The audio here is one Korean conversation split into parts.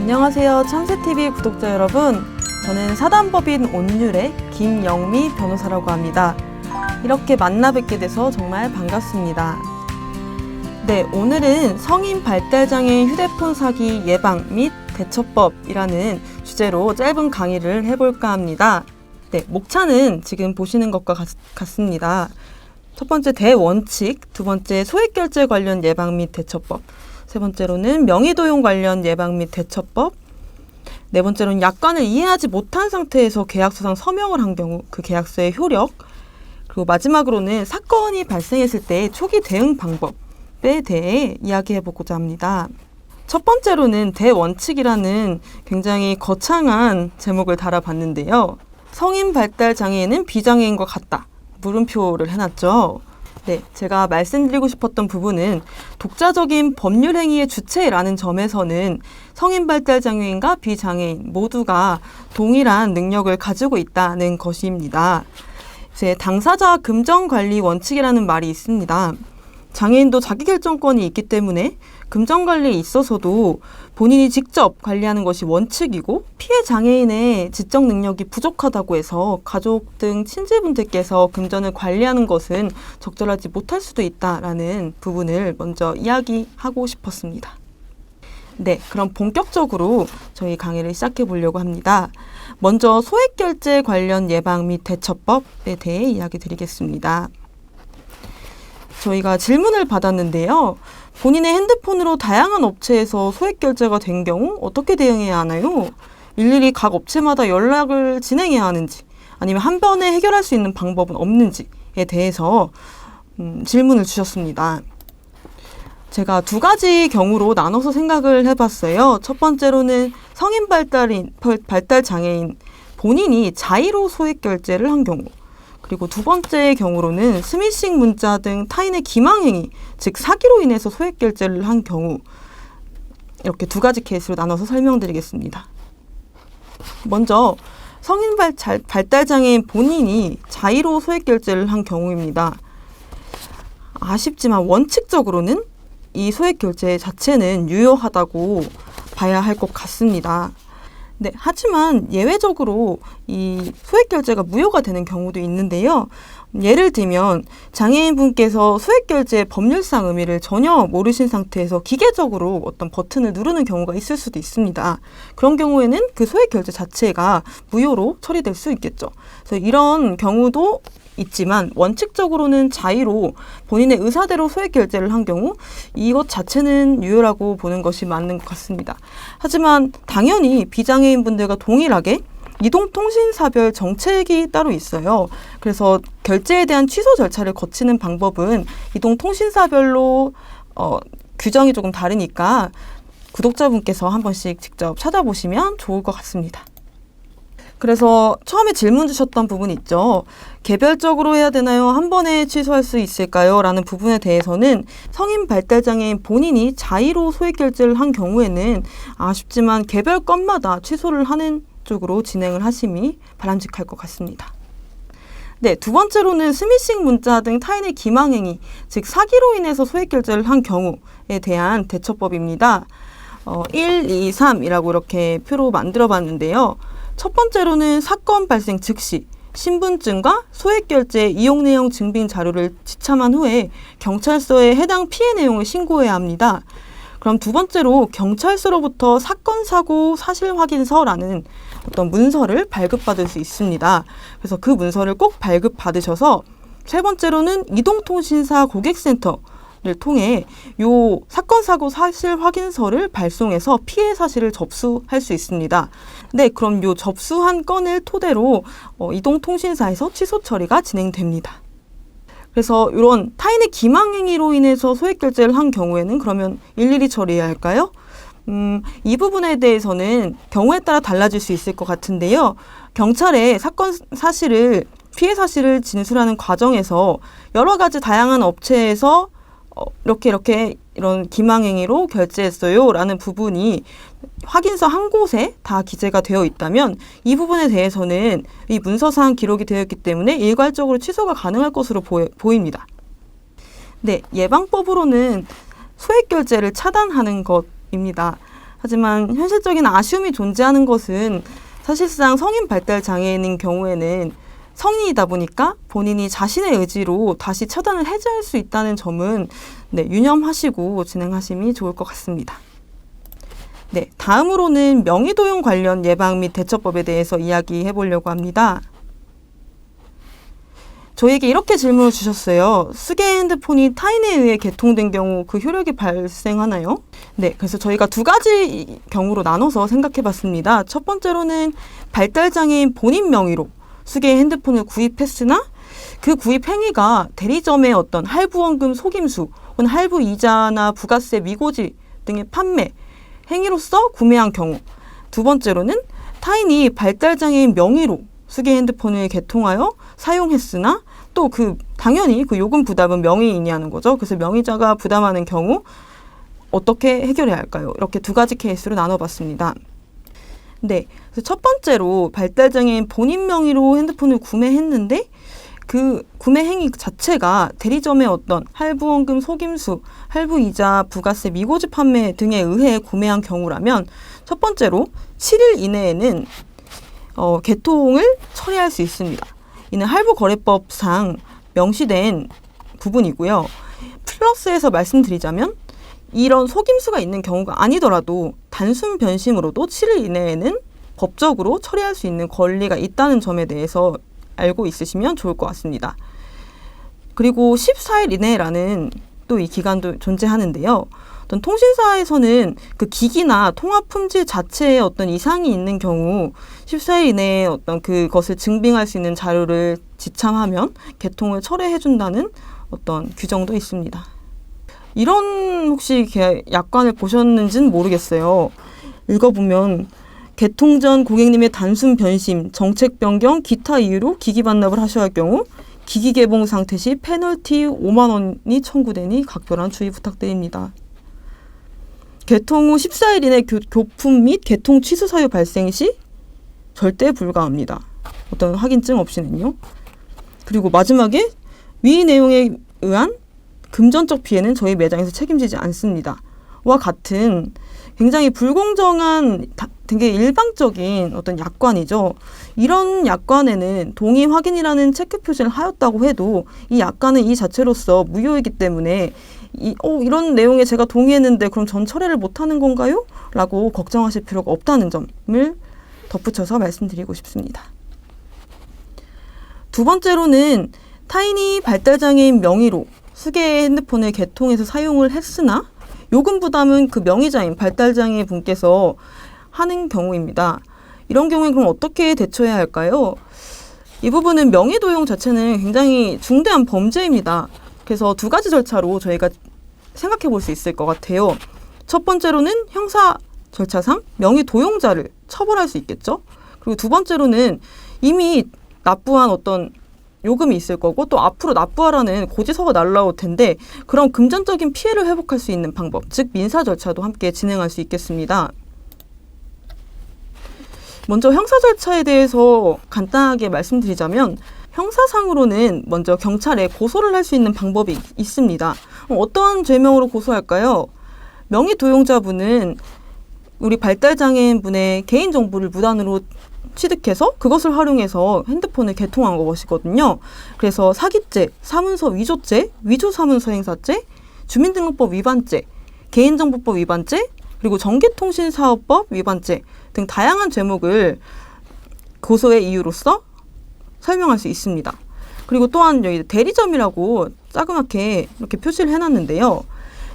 안녕하세요, 참새TV 구독자 여러분. 저는 사단법인 온율의 김영미 변호사라고 합니다. 이렇게 만나 뵙게 돼서 정말 반갑습니다. 네, 오늘은 성인 발달장애인 휴대폰 사기 예방 및 대처법이라는 주제로 짧은 강의를 해볼까 합니다. 네, 목차는 지금 보시는 것과 같습니다. 첫 번째 대원칙, 두 번째 소액결제 관련 예방 및 대처법, 세 번째로는 명의도용 관련 예방 및 대처법, 네 번째로는 약관을 이해하지 못한 상태에서 계약서상 서명을 한 경우 그 계약서의 효력, 그리고 마지막으로는 사건이 발생했을 때 초기 대응 방법에 대해 이야기해보고자 합니다. 첫 번째로는 대원칙이라는 굉장히 거창한 제목을 달아봤는데요. 성인 발달 장애인은 비장애인과 같다. 물음표를 해놨죠. 네, 제가 말씀드리고 싶었던 부분은 독자적인 법률 행위의 주체라는 점에서는 성인 발달 장애인과 비장애인 모두가 동일한 능력을 가지고 있다는 것입니다. 이제 당사자 금전관리 원칙이라는 말이 있습니다. 장애인도 자기결정권이 있기 때문에 금전관리에 있어서도 본인이 직접 관리하는 것이 원칙이고, 피해 장애인의 지적 능력이 부족하다고 해서 가족 등 친지분들께서 금전을 관리하는 것은 적절하지 못할 수도 있다라는 부분을 먼저 이야기하고 싶었습니다. 네, 그럼 본격적으로 저희 강의를 시작해 보려고 합니다. 먼저 소액결제 관련 예방 및 대처법에 대해 이야기 드리겠습니다. 저희가 질문을 받았는데요. 본인의 핸드폰으로 다양한 업체에서 소액결제가 된 경우 어떻게 대응해야 하나요? 일일이 각 업체마다 연락을 진행해야 하는지, 아니면 한 번에 해결할 수 있는 방법은 없는지에 대해서 질문을 주셨습니다. 제가 두 가지 경우로 나눠서 생각을 해봤어요. 첫 번째로는 성인 발달 장애인 본인이 자의로 소액결제를 한 경우, 그리고 두 번째 경우로는 스미싱 문자 등 타인의 기망행위, 즉 사기로 인해서 소액결제를 한 경우, 이렇게 두 가지 케이스로 나눠서 설명드리겠습니다. 먼저 성인 발달장애인 본인이 자의로 소액결제를 한 경우입니다. 아쉽지만 원칙적으로는 이 소액결제 자체는 유효하다고 봐야 할 것 같습니다. 네, 하지만 예외적으로 이 소액결제가 무효가 되는 경우도 있는데요. 예를 들면 장애인분께서 소액결제의 법률상 의미를 전혀 모르신 상태에서 기계적으로 어떤 버튼을 누르는 경우가 있을 수도 있습니다. 그런 경우에는 그 소액결제 자체가 무효로 처리될 수 있겠죠. 그래서 이런 경우도 있지만 원칙적으로는 자의로 본인의 의사대로 소액결제를 한 경우 이것 자체는 유효라고 보는 것이 맞는 것 같습니다. 하지만 당연히 비장애인분들과 동일하게 이동통신사별 정책이 따로 있어요. 그래서 결제에 대한 취소 절차를 거치는 방법은 이동통신사별로 규정이 조금 다르니까 구독자분께서 한 번씩 직접 찾아보시면 좋을 것 같습니다. 그래서 처음에 질문 주셨던 부분 있죠. 개별적으로 해야 되나요? 한 번에 취소할 수 있을까요? 라는 부분에 대해서는 성인 발달장애인 본인이 자의로 소액결제를 한 경우에는 아쉽지만 개별 건마다 취소를 하는 쪽으로 진행을 하심이 바람직할 것 같습니다. 네, 두 번째로는 스미싱 문자 등 타인의 기망행위, 즉 사기로 인해서 소액결제를 한 경우에 대한 대처법입니다. 1, 2, 3이라고 이렇게 표로 만들어 봤는데요. 첫 번째로는 사건 발생 즉시 신분증과 소액결제 이용 내용 증빙 자료를 지참한 후에 경찰서에 해당 피해 내용을 신고해야 합니다. 그럼 두 번째로 경찰서로부터 사건 사고 사실 확인서라는 어떤 문서를 발급받을 수 있습니다. 그래서 그 문서를 꼭 발급받으셔서, 세 번째로는 이동통신사 고객센터를 통해 요 사건 사고 사실 확인서를 발송해서 피해 사실을 접수할 수 있습니다. 네, 그럼 요 접수한 건을 토대로 이동통신사에서 취소 처리가 진행됩니다. 그래서 이런 타인의 기망행위로 인해서 소액결제를 한 경우에는 그러면 일일이 처리해야 할까요? 이 부분에 대해서는 경우에 따라 달라질 수 있을 것 같은데요. 경찰에 사건 사실을, 피해 사실을 진술하는 과정에서 여러 가지 다양한 업체에서 이렇게 이런 기망행위로 결제했어요 라는 부분이 확인서 한 곳에 다 기재가 되어 있다면 이 부분에 대해서는 이 문서상 기록이 되어 있기 때문에 일괄적으로 취소가 가능할 것으로 보입니다. 네, 예방법으로는 소액결제를 차단하는 것입니다. 하지만 현실적인 아쉬움이 존재하는 것은 사실상 성인 발달 장애인인 경우에는 성인이다 보니까 본인이 자신의 의지로 다시 차단을 해제할 수 있다는 점은 유념하시고 진행하심이 좋을 것 같습니다. 다음으로는 명의도용 관련 예방 및 대처법에 대해서 이야기해 보려고 합니다. 저에게 이렇게 질문을 주셨어요. 수개 핸드폰이 타인에 의해 개통된 경우 그 효력이 발생하나요? 그래서 저희가 두 가지 경우로 나눠서 생각해 봤습니다. 첫 번째로는 발달장애인 본인 명의로 수개 핸드폰을 구입했으나 그 구입 행위가 대리점의 어떤 할부원금 속임수 혹은 할부 이자나 부가세 미고지 등의 판매 행위로서 구매한 경우. 두 번째로는 타인이 발달장애인 명의로 수개 핸드폰을 개통하여 사용했으나 또 당연히 그 요금 부담은 명의인이 하는 거죠. 그래서 명의자가 부담하는 경우 어떻게 해결해야 할까요? 이렇게 두 가지 케이스로 나눠봤습니다. 그래서 첫 번째로 발달장애인 본인 명의로 핸드폰을 구매했는데 그 구매 행위 자체가 대리점의 어떤 할부원금 속임수, 할부이자, 부가세 미고지 판매 등에 의해 구매한 경우라면 첫 번째로 7일 이내에는 개통을 처리할 수 있습니다. 이는 할부거래법상 명시된 부분이고요. 플러스에서 말씀드리자면 이런 속임수가 있는 경우가 아니더라도 단순 변심으로도 7일 이내에는 법적으로 처리할 수 있는 권리가 있다는 점에 대해서 알고 있으시면 좋을 것 같습니다. 그리고 14일 이내라는 또 이 기간도 존재하는데요. 어떤 통신사에서는 그 기기나 통화 품질 자체에 어떤 이상이 있는 경우 14일 이내에 어떤 그것을 증빙할 수 있는 자료를 지참하면 개통을 철회해준다는 어떤 규정도 있습니다. 이런 혹시 약관을 보셨는지는 모르겠어요. 읽어보면 개통 전 고객님의 단순 변심, 정책 변경, 기타 이유로 기기 반납을 하셔야 할 경우 기기 개봉 상태 시 페널티 5만 원이 청구되니 각별한 주의 부탁드립니다. 개통 후 14일 이내 교품 및 개통 취소 사유 발생 시 절대 불가합니다. 어떤 확인증 없이는요. 그리고 마지막에 위 내용에 의한 금전적 피해는 저희 매장에서 책임지지 않습니다. 와 같은 굉장히 불공정한 되게 일방적인 어떤 약관이죠. 이런 약관에는 동의 확인이라는 체크 표시를 하였다고 해도 이 약관은 이 자체로서 무효이기 때문에 이런 내용에 제가 동의했는데 그럼 전 철회를 못하는 건가요? 라고 걱정하실 필요가 없다는 점을 덧붙여서 말씀드리고 싶습니다. 두 번째로는 타인이 발달장애인 명의로 수개 핸드폰을 개통해서 사용을 했으나 요금 부담은 그 명의자인 발달장애 분께서 하는 경우입니다. 이런 경우에 그럼 어떻게 대처해야 할까요? 이 부분은 명의도용 자체는 굉장히 중대한 범죄입니다. 그래서 두 가지 절차로 저희가 생각해 볼 수 있을 것 같아요. 첫 번째로는 형사 절차상 명의도용자를 처벌할 수 있겠죠. 그리고 두 번째로는 이미 납부한 어떤 요금이 있을 거고 또 앞으로 납부하라는 고지서가 날라올 텐데 그런 금전적인 피해를 회복할 수 있는 방법, 즉 민사 절차도 함께 진행할 수 있겠습니다. 먼저 형사 절차에 대해서 간단하게 말씀드리자면 형사상으로는 먼저 경찰에 고소를 할 수 있는 방법이 있습니다. 어떠한 죄명으로 고소할까요? 명의도용자분은 우리 발달장애인분의 개인정보를 무단으로 취득해서 그것을 활용해서 핸드폰을 개통한 것이거든요. 그래서 사기죄, 사문서 위조죄, 위조사문서 행사죄, 주민등록법 위반죄, 개인정보법 위반죄, 그리고 전개통신사업법 위반죄 등 다양한 죄목을 고소의 이유로서 설명할 수 있습니다. 그리고 또한 여기 대리점이라고 자그맣게 이렇게 표시를 해놨는데요.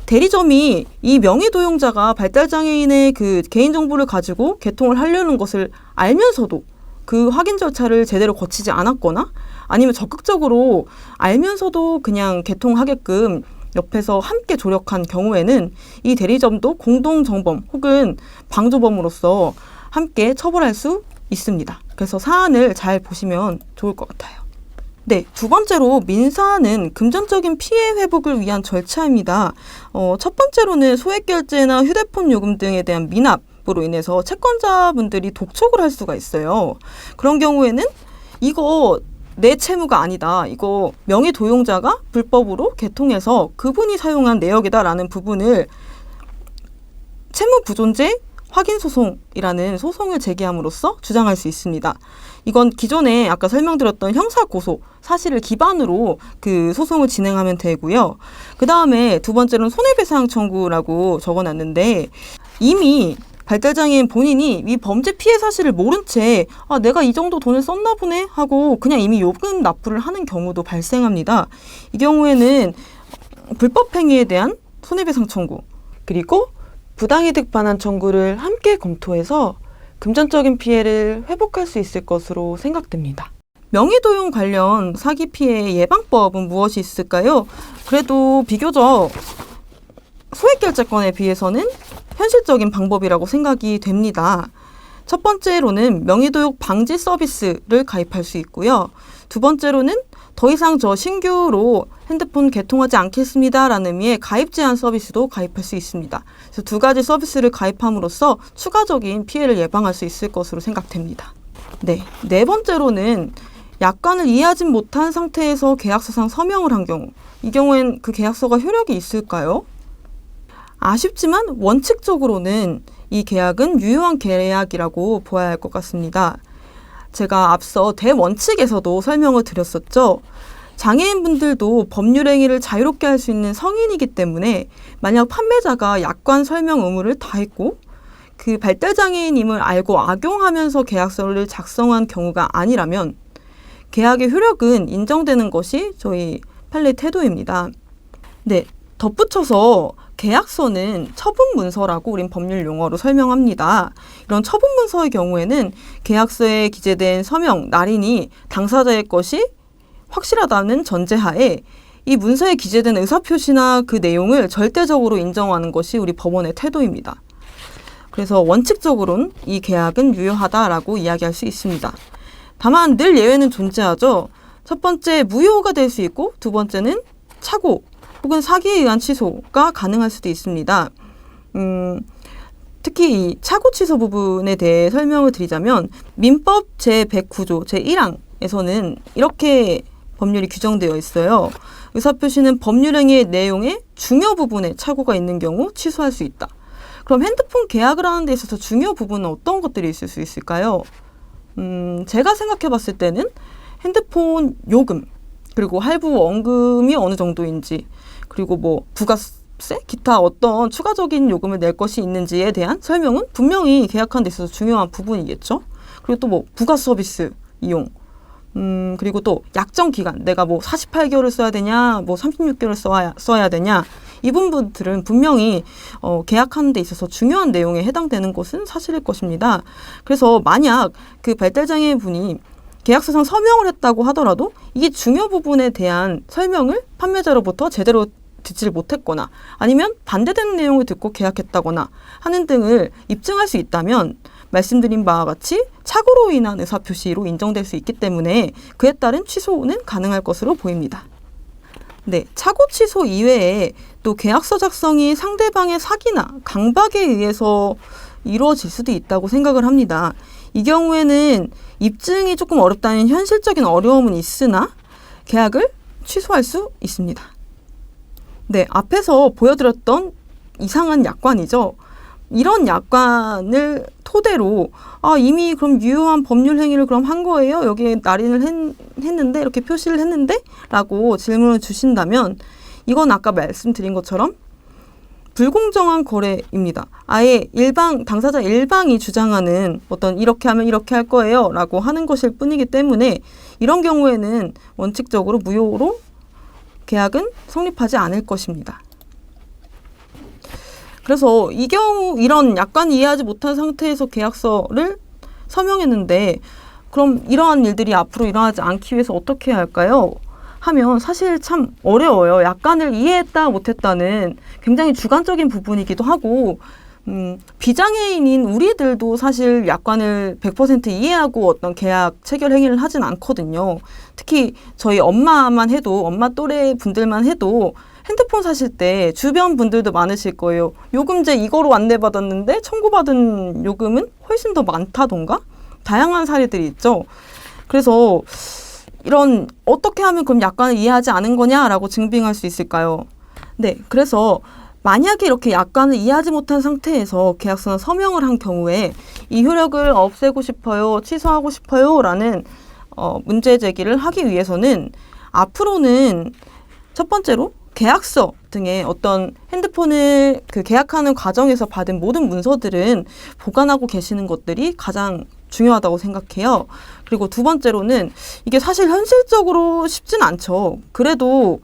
대리점이 이 명의도용자가 발달장애인의 그 개인정보를 가지고 개통을 하려는 것을 알면서도 그 확인 절차를 제대로 거치지 않았거나 아니면 적극적으로 알면서도 그냥 개통하게끔 옆에서 함께 조력한 경우에는 이 대리점도 공동정범 혹은 방조범으로서 함께 처벌할 수 있습니다. 그래서 사안을 잘 보시면 좋을 것 같아요. 두 번째로 민사는 금전적인 피해 회복을 위한 절차입니다. 첫 번째로는 소액결제나 휴대폰 요금 등에 대한 미납으로 인해서 채권자분들이 독촉을 할 수가 있어요. 그런 경우에는 이거 내 채무가 아니다. 이거 명의도용자가 불법으로 개통해서 그분이 사용한 내역이다라는 부분을 채무부존재 확인소송이라는 소송을 제기함으로써 주장할 수 있습니다. 이건 기존에 아까 설명드렸던 형사고소 사실을 기반으로 그 소송을 진행하면 되고요. 그 다음에 두 번째로는 손해배상 청구라고 적어놨는데 이미 발달장애인 본인이 이 범죄 피해 사실을 모른 채 내가 이 정도 돈을 썼나 보네 하고 그냥 이미 요금 납부를 하는 경우도 발생합니다. 이 경우에는 불법 행위에 대한 손해배상 청구 그리고 부당이득 반환 청구를 함께 검토해서 금전적인 피해를 회복할 수 있을 것으로 생각됩니다. 명의도용 관련 사기 피해 예방법은 무엇이 있을까요? 그래도 비교적 소액결제권에 비해서는 현실적인 방법이라고 생각이 됩니다. 첫 번째로는 명의도용 방지 서비스를 가입할 수 있고요. 두 번째로는 더 이상 저 신규로 핸드폰 개통하지 않겠습니다라는 의미의 가입 제한 서비스도 가입할 수 있습니다. 그래서 두 가지 서비스를 가입함으로써 추가적인 피해를 예방할 수 있을 것으로 생각됩니다. 네 번째로는 약관을 이해하지 못한 상태에서 계약서상 서명을 한 경우, 이 경우엔 그 계약서가 효력이 있을까요? 아쉽지만 원칙적으로는 이 계약은 유효한 계약이라고 보아야 할 것 같습니다. 제가 앞서 대원칙에서도 설명을 드렸었죠. 장애인분들도 법률 행위를 자유롭게 할 수 있는 성인이기 때문에 만약 판매자가 약관 설명 의무를 다했고 그 발달장애인임을 알고 악용하면서 계약서를 작성한 경우가 아니라면 계약의 효력은 인정되는 것이 저희 판례 태도입니다. 네, 덧붙여서 계약서는 처분문서라고 우린 법률 용어로 설명합니다. 이런 처분문서의 경우에는 계약서에 기재된 서명, 날인이 당사자의 것이 확실하다는 전제하에 이 문서에 기재된 의사표시나 그 내용을 절대적으로 인정하는 것이 우리 법원의 태도입니다. 그래서 원칙적으로는 이 계약은 유효하다라고 이야기할 수 있습니다. 다만 늘 예외는 존재하죠. 첫 번째 무효가 될 수 있고 두 번째는 착오 혹은 사기에 의한 취소가 가능할 수도 있습니다. 특히 이 착오 취소 부분에 대해 설명을 드리자면 민법 제109조 제1항에서는 이렇게 법률이 규정되어 있어요. 의사표시는 법률행위의 내용의 중요 부분에 착오가 있는 경우 취소할 수 있다. 그럼 핸드폰 계약을 하는 데 있어서 중요 부분은 어떤 것들이 있을 수 있을까요? 제가 생각해 봤을 때는 핸드폰 요금, 그리고 할부 원금이 어느 정도인지, 그리고 뭐 부가세, 기타 어떤 추가적인 요금을 낼 것이 있는지에 대한 설명은 분명히 계약하는 데 있어서 중요한 부분이겠죠. 그리고 또 뭐 부가 서비스 이용, 그리고 또 약정 기간, 내가 뭐 48개월을 써야 되냐, 뭐 36개월을 써야 되냐, 이 부분들은 분명히 계약하는 데 있어서 중요한 내용에 해당되는 것은 사실일 것입니다. 그래서 만약 그 발달장애인 분이 계약서상 서명을 했다고 하더라도 이게 중요 부분에 대한 설명을 판매자로부터 제대로 듣지를 못했거나 아니면 반대되는 내용을 듣고 계약했다거나 하는 등을 입증할 수 있다면 말씀드린 바와 같이 착오로 인한 의사표시로 인정될 수 있기 때문에 그에 따른 취소는 가능할 것으로 보입니다. 네, 착오 취소 이외에 또 계약서 작성이 상대방의 사기나 강박에 의해서 이루어질 수도 있다고 생각을 합니다. 이 경우에는 입증이 조금 어렵다는 현실적인 어려움은 있으나 계약을 취소할 수 있습니다. 네, 앞에서 보여드렸던 이상한 약관이죠. 이런 약관을 토대로 이미 그럼 유효한 법률 행위를 그럼 한 거예요? 여기에 날인을 했는데 이렇게 표시를 했는데? 라고 질문을 주신다면 이건 아까 말씀드린 것처럼 불공정한 거래입니다. 아예 당사자 일방이 주장하는 어떤 이렇게 하면 이렇게 할 거예요 라고 하는 것일 뿐이기 때문에 이런 경우에는 원칙적으로 무효로 계약은 성립하지 않을 것입니다. 그래서 이 경우 이런 약관 이해하지 못한 상태에서 계약서를 서명했는데 그럼 이러한 일들이 앞으로 일어나지 않기 위해서 어떻게 해야 할까요? 하면 사실 참 어려워요. 약관을 이해했다 못했다는 굉장히 주관적인 부분이기도 하고 비장애인인 우리들도 사실 약관을 100% 이해하고 어떤 계약 체결 행위를 하진 않거든요. 특히 저희 엄마 또래 분들만 해도 핸드폰 사실 때 주변 분들도 많으실 거예요. 요금제 이거로 안내받았는데 청구받은 요금은 훨씬 더 많다던가 다양한 사례들이 있죠. 그래서 이런 어떻게 하면 그럼 약관을 이해하지 않은 거냐라고 증빙할 수 있을까요? 네, 그래서 만약에 이렇게 약관을 이해하지 못한 상태에서 계약서나 서명을 한 경우에 이 효력을 없애고 싶어요, 취소하고 싶어요 라는 문제 제기를 하기 위해서는 앞으로는 첫 번째로 계약서 등의 어떤 핸드폰을 계약하는 과정에서 받은 모든 문서들은 보관하고 계시는 것들이 가장 중요하다고 생각해요. 그리고 두 번째로는 이게 사실 현실적으로 쉽진 않죠. 그래도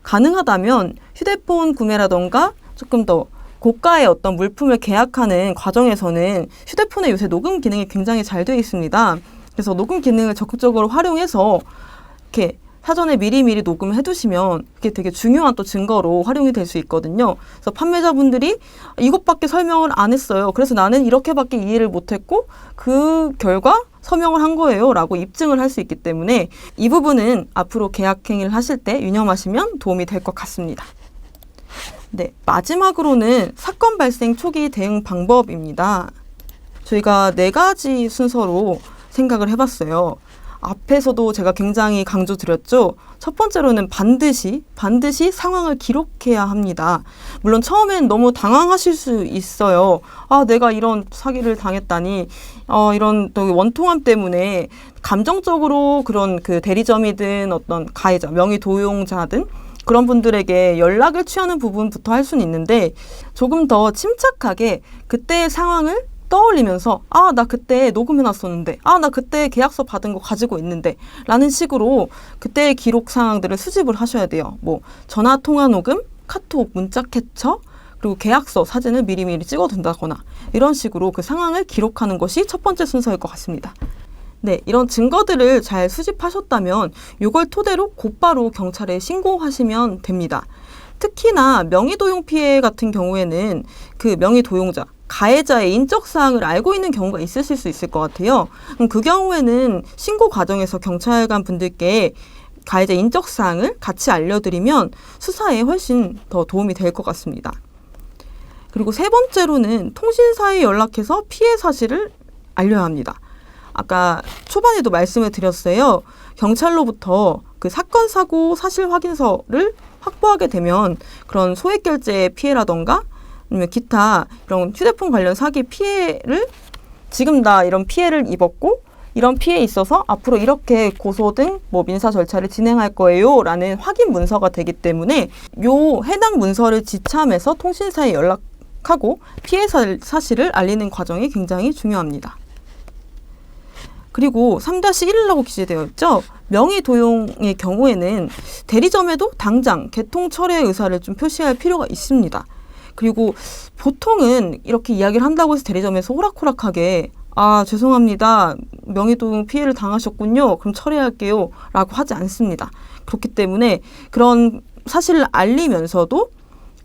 가능하다면 휴대폰 구매라던가 조금 더 고가의 어떤 물품을 계약하는 과정에서는 휴대폰에 요새 녹음 기능이 굉장히 잘 되어 있습니다. 그래서 녹음 기능을 적극적으로 활용해서 이렇게 사전에 미리미리 녹음을 해두시면 그게 되게 중요한 또 증거로 활용이 될 수 있거든요. 그래서 판매자분들이 이것밖에 설명을 안 했어요. 그래서 나는 이렇게밖에 이해를 못했고 그 결과 서명을 한 거예요 라고 입증을 할 수 있기 때문에 이 부분은 앞으로 계약행위를 하실 때 유념하시면 도움이 될 것 같습니다. 네, 마지막으로는 사건 발생 초기 대응 방법입니다. 저희가 4가지 순서로 생각을 해봤어요. 앞에서도 제가 굉장히 강조드렸죠. 첫 번째로는 반드시 상황을 기록해야 합니다. 물론 처음엔 너무 당황하실 수 있어요. 아, 내가 이런 사기를 당했다니, 이런 또 원통함 때문에 감정적으로 그런 대리점이든 어떤 가해자, 명의 도용자든 그런 분들에게 연락을 취하는 부분부터 할 수는 있는데 조금 더 침착하게 그때의 상황을 떠올리면서 아, 나 그때 녹음해놨었는데, 아, 나 그때 계약서 받은 거 가지고 있는데 라는 식으로 그때의 기록 상황들을 수집을 하셔야 돼요. 뭐 전화 통화 녹음, 카톡, 문자 캡처, 그리고 계약서 사진을 미리미리 찍어둔다거나 이런 식으로 그 상황을 기록하는 것이 첫 번째 순서일 것 같습니다. 네, 이런 증거들을 잘 수집하셨다면 이걸 토대로 곧바로 경찰에 신고하시면 됩니다. 특히나 명의도용 피해 같은 경우에는 그 명의도용자, 가해자의 인적사항을 알고 있는 경우가 있으실 수 있을 것 같아요. 그 경우에는 신고 과정에서 경찰관 분들께 가해자 인적사항을 같이 알려드리면 수사에 훨씬 더 도움이 될 것 같습니다. 그리고 세 번째로는 통신사에 연락해서 피해 사실을 알려야 합니다. 아까 초반에도 말씀을 드렸어요. 경찰로부터 그 사건 사고 사실 확인서를 확보하게 되면 그런 소액 결제 피해라던가 아니면 기타 이런 휴대폰 관련 사기 피해를 지금 나 이런 피해를 입었고 이런 피해에 있어서 앞으로 이렇게 고소 등 뭐 민사 절차를 진행할 거예요 라는 확인 문서가 되기 때문에 요 해당 문서를 지참해서 통신사에 연락하고 피해 사실을 알리는 과정이 굉장히 중요합니다. 그리고 3-1이라고 기재되어 있죠. 명의 도용의 경우에는 대리점에도 당장 개통 철회 의사를 좀 표시할 필요가 있습니다. 그리고 보통은 이렇게 이야기를 한다고 해서 대리점에서 호락호락하게 아, 죄송합니다. 명의도용 피해를 당하셨군요. 그럼 처리할게요. 라고 하지 않습니다. 그렇기 때문에 그런 사실을 알리면서도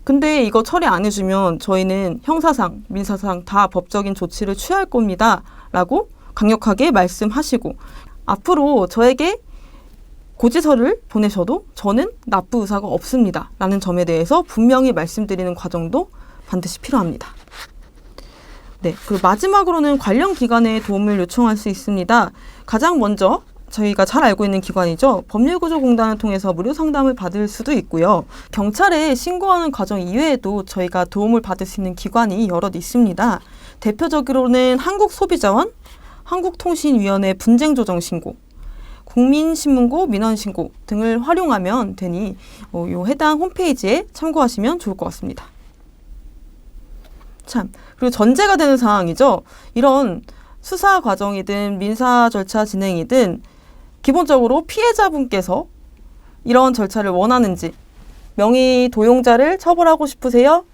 근데 이거 처리 안 해주면 저희는 형사상, 민사상 다 법적인 조치를 취할 겁니다. 라고 강력하게 말씀하시고 앞으로 저에게 고지서를 보내셔도 저는 납부 의사가 없습니다. 라는 점에 대해서 분명히 말씀드리는 과정도 반드시 필요합니다. 네, 그리고 마지막으로는 관련 기관의 도움을 요청할 수 있습니다. 가장 먼저 저희가 잘 알고 있는 기관이죠. 법률구조공단을 통해서 무료 상담을 받을 수도 있고요. 경찰에 신고하는 과정 이외에도 저희가 도움을 받을 수 있는 기관이 여럿 있습니다. 대표적으로는 한국소비자원, 한국통신위원회 분쟁조정신고, 국민신문고, 민원신고 등을 활용하면 되니 요 해당 홈페이지에 참고하시면 좋을 것 같습니다. 참, 그리고 전제가 되는 상황이죠. 이런 수사 과정이든 민사 절차 진행이든 기본적으로 피해자분께서 이런 절차를 원하는지, 명의 도용자를 처벌하고 싶으세요?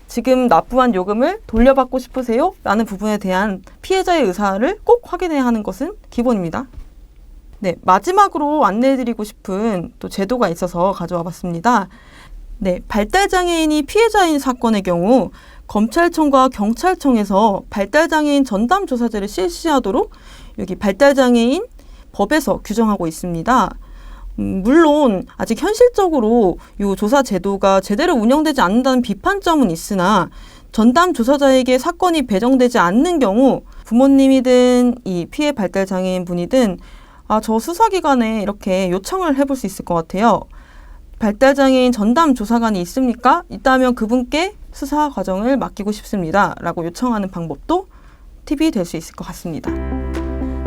지금 납부한 요금을 돌려받고 싶으세요? 라는 부분에 대한 피해자의 의사를 꼭 확인해야 하는 것은 기본입니다. 네, 마지막으로 안내해드리고 싶은 또 제도가 있어서 가져와 봤습니다. 네, 발달장애인이 피해자인 사건의 경우 검찰청과 경찰청에서 발달장애인 전담조사제를 실시하도록 여기 발달장애인 법에서 규정하고 있습니다. 물론 아직 현실적으로 이 조사 제도가 제대로 운영되지 않는다는 비판점은 있으나 전담조사자에게 사건이 배정되지 않는 경우 부모님이든 이 피해 발달장애인 분이든 저 수사기관에 이렇게 요청을 해볼 수 있을 것 같아요. 발달장애인 전담 조사관이 있습니까? 있다면 그분께 수사 과정을 맡기고 싶습니다. 라고 요청하는 방법도 팁이 될 수 있을 것 같습니다.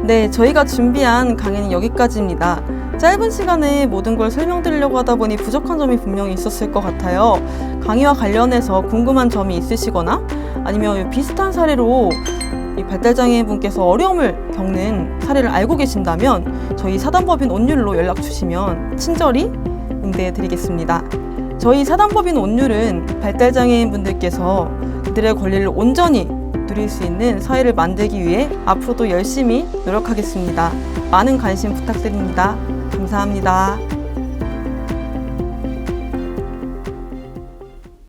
네, 저희가 준비한 강의는 여기까지입니다. 짧은 시간에 모든 걸 설명드리려고 하다 보니 부족한 점이 분명히 있었을 것 같아요. 강의와 관련해서 궁금한 점이 있으시거나 아니면 비슷한 사례로 이 발달장애인분께서 어려움을 겪는 사례를 알고 계신다면 저희 사단법인 온율로 연락 주시면 친절히 응대해드리겠습니다. 저희 사단법인 온율은 발달장애인분들께서 그들의 권리를 온전히 누릴 수 있는 사회를 만들기 위해 앞으로도 열심히 노력하겠습니다. 많은 관심 부탁드립니다. 감사합니다.